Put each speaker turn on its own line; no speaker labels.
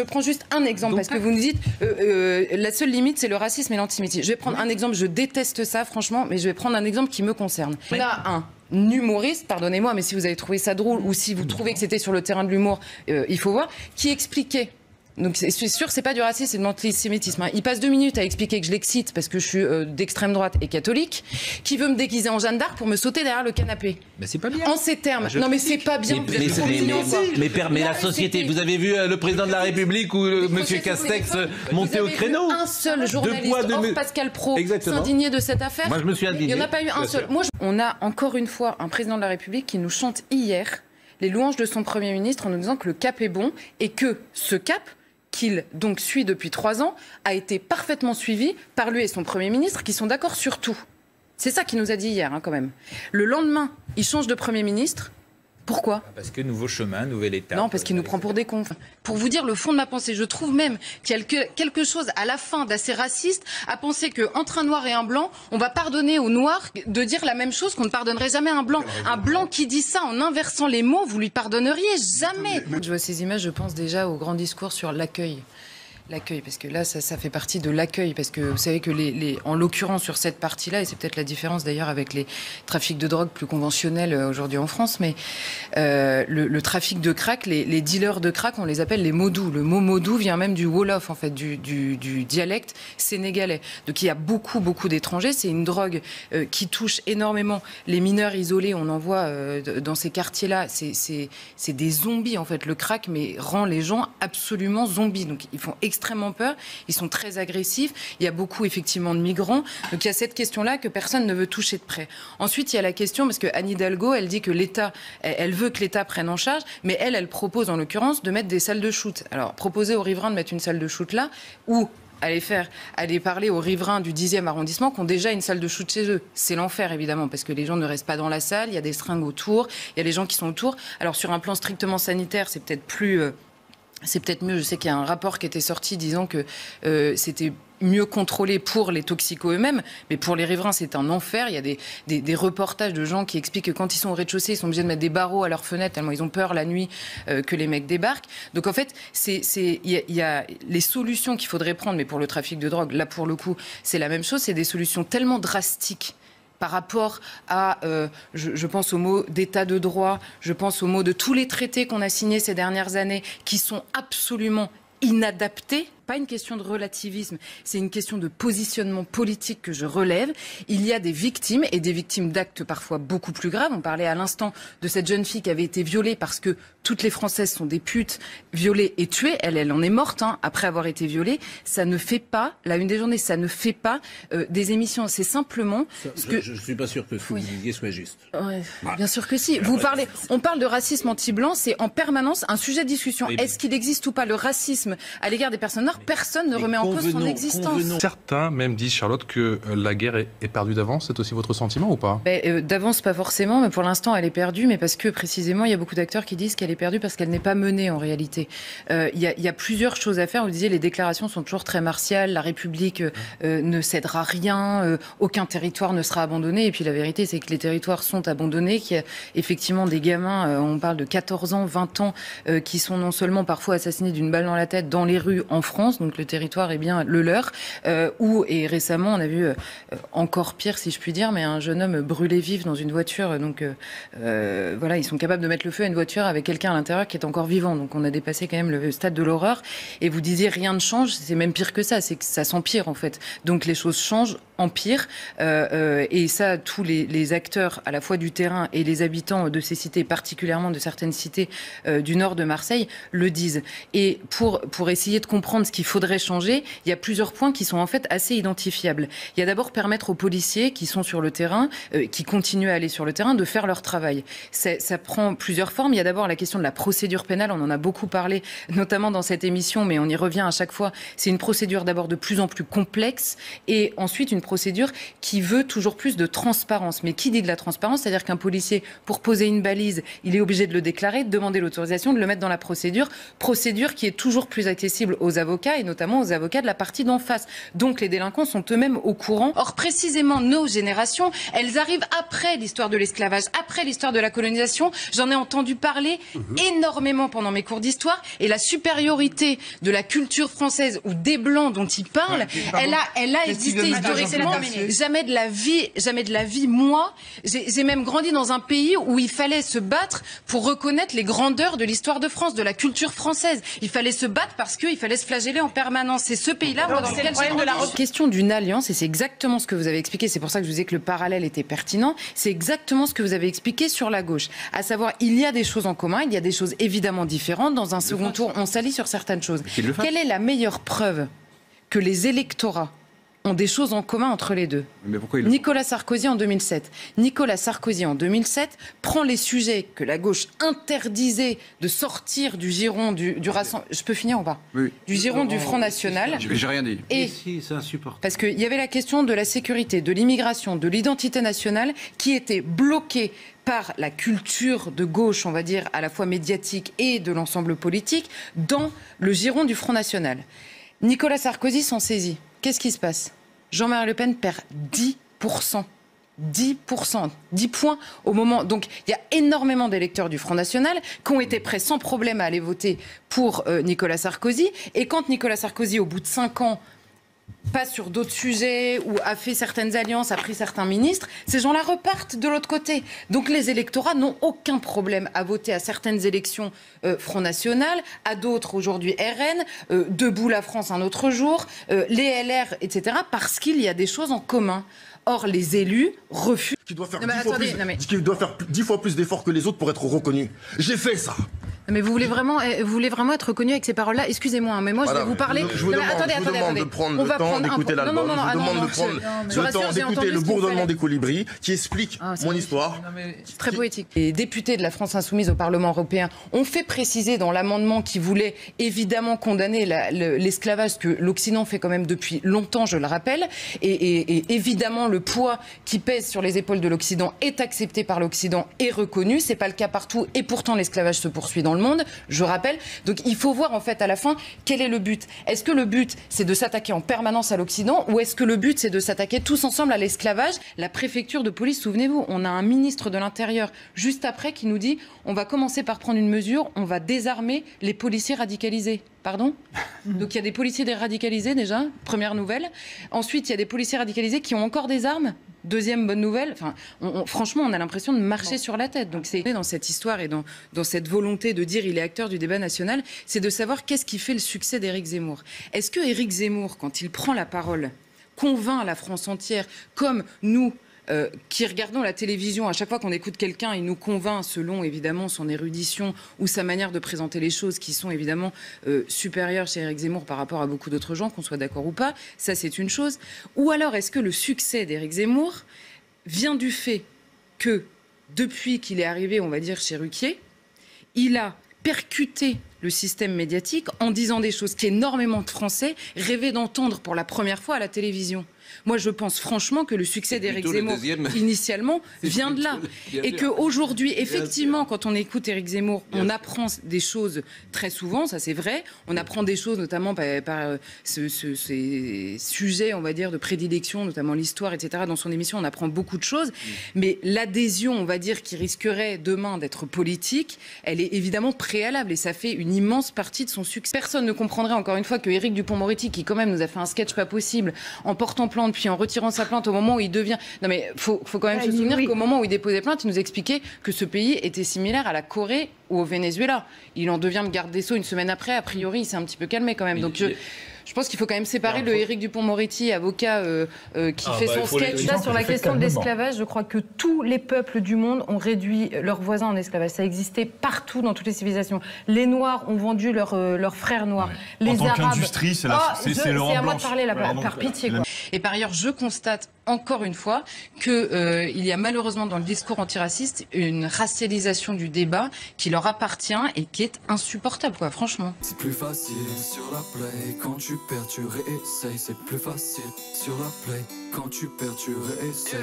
Je prends juste un exemple, parce que vous nous dites la seule limite, c'est le racisme et l'antisémitisme. Je vais prendre un exemple, je déteste ça, franchement, mais je vais prendre un exemple qui me concerne. On a un humoriste, pardonnez-moi, mais si vous avez trouvé ça drôle ou si vous trouvez que c'était sur le terrain de l'humour, il faut voir, qui expliquait. Donc c'est sûr, c'est pas du racisme, c'est de l'antisémitisme. Il passe 2 minutes à expliquer que je l'excite parce que je suis d'extrême droite et catholique, qui veut me déguiser en Jeanne d'Arc pour me sauter derrière le canapé.
Mais c'est pas bien.
En ces termes. Non mais c'est pas bien.
Mais la société, vous avez vu le président de la République ou Monsieur Castex monter au créneau.
Un seul journaliste hors Pascal Praud s'indigner de cette affaire.
Moi je me suis indigné.
Il n'y en a pas eu un seul. On a encore une fois un président de la République qui nous chante hier les louanges de son Premier ministre en nous disant que le cap est bon et que ce cap qu'il donc suit depuis 3 ans, a été parfaitement suivi par lui et son Premier ministre qui sont d'accord sur tout. C'est ça qu'il nous a dit hier, quand même. Le lendemain, il change de Premier ministre. Pourquoi ?
Parce que nouveau chemin, nouvelle étape.
Non, parce qu'il nous prend pour des cons. Pour vous dire le fond de ma pensée, je trouve même qu'il y a quelque chose à la fin d'assez raciste à penser qu'entre un noir et un blanc, on va pardonner aux noirs de dire la même chose qu'on ne pardonnerait jamais à un blanc. Un blanc qui dit ça en inversant les mots, vous lui pardonneriez jamais. Je vois ces images, je pense déjà au grand discours sur l'accueil. L'accueil, parce que là, ça fait partie de l'accueil, parce que vous savez que en l'occurrence sur cette partie-là, et c'est peut-être la différence d'ailleurs avec les trafics de drogue plus conventionnels aujourd'hui en France, mais le trafic de crack, les dealers de crack, on les appelle les modous. Le mot modou vient même du wolof, en fait, du dialecte sénégalais. Donc il y a beaucoup d'étrangers. C'est une drogue qui touche énormément les mineurs isolés. On en voit dans ces quartiers-là. C'est des zombies, en fait. Le crack, mais rend les gens absolument zombies. Donc ils font extrêmement peur, ils sont très agressifs, il y a beaucoup effectivement de migrants, donc il y a cette question-là que personne ne veut toucher de près. Ensuite, il y a la question, parce que Anne Hidalgo, elle dit que l'État, elle veut que l'État prenne en charge, mais elle propose en l'occurrence de mettre des salles de shoot. Alors, proposer aux riverains de mettre une salle de shoot là, ou aller parler aux riverains du 10e arrondissement qui ont déjà une salle de shoot chez eux. C'est l'enfer, évidemment, parce que les gens ne restent pas dans la salle, il y a des seringues autour, il y a les gens qui sont autour. Alors, sur un plan strictement sanitaire, c'est peut-être mieux. Je sais qu'il y a un rapport qui était sorti disant que c'était mieux contrôlé pour les toxicos eux-mêmes, mais pour les riverains, c'est un enfer. Il y a des reportages de gens qui expliquent que quand ils sont au rez-de-chaussée, ils sont obligés de mettre des barreaux à leurs fenêtres tellement ils ont peur la nuit que les mecs débarquent. Donc en fait, il y a les solutions qu'il faudrait prendre, mais pour le trafic de drogue, là pour le coup, c'est la même chose. C'est des solutions tellement drastiques par rapport à, je pense au mot d'état de droit, je pense au mot de tous les traités qu'on a signés ces dernières années, qui sont absolument inadaptés. Pas une question de relativisme, c'est une question de positionnement politique que je relève. Il y a des victimes, et des victimes d'actes parfois beaucoup plus graves. On parlait à l'instant de cette jeune fille qui avait été violée parce que toutes les Françaises sont des putes, violées et tuées. Elle en est morte après avoir été violée. Ça ne fait pas, la une des journées, ça ne fait pas des émissions. C'est simplement...
Je ne suis pas sûr que ce que vous disiez soit juste.
Ouais, bien sûr que si. On parle de racisme anti-blanc, c'est en permanence un sujet de discussion. Est-ce qu'il existe ou pas le racisme à l'égard des personnes noires ? Personne ne remet en cause son existence.
Certains même disent, Charlotte, que la guerre est perdue d'avance. C'est aussi votre sentiment ou pas ?
D'avance, pas forcément, mais pour l'instant, elle est perdue. Mais parce que, précisément, il y a beaucoup d'acteurs qui disent qu'elle est perdue parce qu'elle n'est pas menée, en réalité. Il y a plusieurs choses à faire. Vous disiez, les déclarations sont toujours très martiales. La République ne cédera rien. Aucun territoire ne sera abandonné. Et puis, la vérité, c'est que les territoires sont abandonnés. Qu'il y a effectivement des gamins, on parle de 14 ans, 20 ans, qui sont non seulement parfois assassinés d'une balle dans la tête dans les rues en France, donc le territoire est bien le leur, et récemment on a vu encore pire si je puis dire, mais un jeune homme brûlé vif dans une voiture, donc voilà, ils sont capables de mettre le feu à une voiture avec quelqu'un à l'intérieur qui est encore vivant, donc on a dépassé quand même le stade de l'horreur. Et vous disiez rien ne change, c'est même pire que ça, c'est que ça s'empire en fait, donc les choses changent, empirent, et ça tous les acteurs à la fois du terrain et les habitants de ces cités, particulièrement de certaines cités du nord de Marseille, le disent. Et pour essayer de comprendre ce qu'il faudrait changer, il y a plusieurs points qui sont en fait assez identifiables. Il y a d'abord permettre aux policiers qui sont sur le terrain, qui continuent à aller sur le terrain, de faire leur travail. Ça prend plusieurs formes. Il y a d'abord la question de la procédure pénale, on en a beaucoup parlé, notamment dans cette émission, mais on y revient à chaque fois. C'est une procédure d'abord de plus en plus complexe, et ensuite une procédure qui veut toujours plus de transparence. Mais qui dit de la transparence ? C'est-à-dire qu'un policier, pour poser une balise, il est obligé de le déclarer, de demander l'autorisation, de le mettre dans la procédure qui est toujours plus accessible aux avocats, avocats et notamment aux avocats de la partie d'en face. Donc les délinquants sont eux-mêmes au courant. Or précisément nos générations, elles arrivent après l'histoire de l'esclavage, après l'histoire de la colonisation. J'en ai entendu parler énormément pendant mes cours d'histoire et la supériorité de la culture française ou des Blancs dont ils parlent, elle a existé historiquement. Jamais de la vie, moi, j'ai même grandi dans un pays où il fallait se battre pour reconnaître les grandeurs de l'histoire de France, de la culture française. Il fallait se battre parce qu'il fallait se flageller en permanence. C'est ce pays-là dans lequel j'ai grandi. La question d'une alliance, et c'est exactement ce que vous avez expliqué, c'est pour ça que je vous ai dit que le parallèle était pertinent, c'est exactement ce que vous avez expliqué sur la gauche. À savoir, il y a des choses en commun, il y a des choses évidemment différentes. Dans un second tour, on s'allie sur certaines choses. Quelle est la meilleure preuve que les électorats ont des choses en commun entre les deux? Nicolas Sarkozy en 2007. Nicolas Sarkozy en 2007 prend les sujets que la gauche interdisait de sortir du giron du Rassemblement. Je peux finir ou pas? Oui. Du giron du Front National.
J'ai rien dit.
Et
si, c'est insupportable.
Parce qu'il y avait la question de la sécurité, de l'immigration, de l'identité nationale qui était bloquée par la culture de gauche, on va dire, à la fois médiatique et de l'ensemble politique, dans le giron du Front National. Nicolas Sarkozy s'en saisit. Qu'est-ce qui se passe? Jean-Marie Le Pen perd 10%. 10%, 10 points au moment. Donc il y a énormément d'électeurs du Front National qui ont été prêts sans problème à aller voter pour Nicolas Sarkozy. Et quand Nicolas Sarkozy, au bout de 5 ans, passe sur d'autres sujets ou a fait certaines alliances, a pris certains ministres, ces gens-là repartent de l'autre côté. Donc les électorats n'ont aucun problème à voter à certaines élections Front National, à d'autres aujourd'hui RN, Debout la France un autre jour, les LR, etc. parce qu'il y a des choses en commun. Or, les élus refusent.
Qui doit faire 10 fois plus d'efforts que les autres pour être reconnu. J'ai fait ça.
Mais vous voulez vraiment être reconnu avec ces paroles-là? Excusez-moi, mais moi je vais vous parler.
Je vous demande de prendre le temps d'écouter l'album. Je vous demande de prendre le temps d'écouter le bourdonnement des colibris qui explique mon histoire.
C'est très poétique. Les députés de la France Insoumise au Parlement européen ont fait préciser dans l'amendement qui voulait évidemment condamner l'esclavage, que l'Occident fait quand même depuis longtemps, je le rappelle. Et évidemment, le poids qui pèse sur les épaules de l'Occident est accepté par l'Occident et reconnu. C'est pas le cas partout et pourtant l'esclavage se poursuit dans le monde, je rappelle. Donc il faut voir en fait à la fin quel est le but. Est-ce que le but c'est de s'attaquer en permanence à l'Occident ou est-ce que le but c'est de s'attaquer tous ensemble à l'esclavage? La préfecture de police, souvenez-vous, on a un ministre de l'Intérieur juste après qui nous dit on va commencer par prendre une mesure, on va désarmer les policiers radicalisés. Pardon? Donc il y a des policiers radicalisés déjà, première nouvelle. Ensuite il y a des policiers radicalisés qui ont encore des armes. Deuxième bonne nouvelle, enfin, franchement, on a l'impression de marcher sur la tête. Donc c'est dans cette histoire et dans cette volonté de dire il est acteur du débat national, c'est de savoir qu'est-ce qui fait le succès d'Éric Zemmour. Est-ce que Éric Zemmour, quand il prend la parole, convainc la France entière, comme nous, qui regardons la télévision, à chaque fois qu'on écoute quelqu'un, il nous convainc selon évidemment son érudition ou sa manière de présenter les choses qui sont évidemment supérieures chez Éric Zemmour par rapport à beaucoup d'autres gens, qu'on soit d'accord ou pas, ça c'est une chose. Ou alors est-ce que le succès d'Éric Zemmour vient du fait que depuis qu'il est arrivé, on va dire, chez Ruquier, il a percuté le système médiatique en disant des choses qu'énormément de Français rêvaient d'entendre pour la première fois à la télévision. Moi, je pense franchement que le succès d'Éric Zemmour, initialement, vient de là. Et qu'aujourd'hui, effectivement, quand on écoute Éric Zemmour, on apprend des choses très souvent, ça c'est vrai. On apprend des choses, notamment par ces sujets, on va dire, de prédilection, notamment l'histoire, etc. Dans son émission, on apprend beaucoup de choses. Mais l'adhésion, on va dire, qui risquerait demain d'être politique, elle est évidemment préalable. Et ça fait une immense partie de son succès. Personne ne comprendrait, encore une fois, que Éric Dupond-Moretti, qui quand même nous a fait un sketch pas possible, en portant plainte, puis en retirant sa plainte au moment où il devient... Non mais faut quand même se souvenir qu'au moment où il déposait plainte, il nous expliquait que ce pays était similaire à la Corée ou au Venezuela. Il en devient le garde des Sceaux une semaine après. A priori, il s'est un petit peu calmé quand même. Donc je pense qu'il faut quand même séparer le Éric Dupond-Moretti, avocat qui fait son sketch.
Là, sur la question de l'esclavage, je crois que tous les peuples du monde ont réduit leurs voisins en esclavage. Ça existait partout dans toutes les civilisations. Les Noirs ont vendu leurs frères noirs. Ouais. Les Arabes... En tant qu'industrie, c'est
à moi de parler là, par pitié. Quoi. Et par ailleurs, je constate encore une fois qu'il y a malheureusement dans le discours antiraciste une racialisation du débat qui leur appartient et qui est insupportable, quoi, franchement.
C'est plus facile sur la play, quand tu perds tu réessayes, c'est plus facile sur la play, quand tu perds tu réessayes.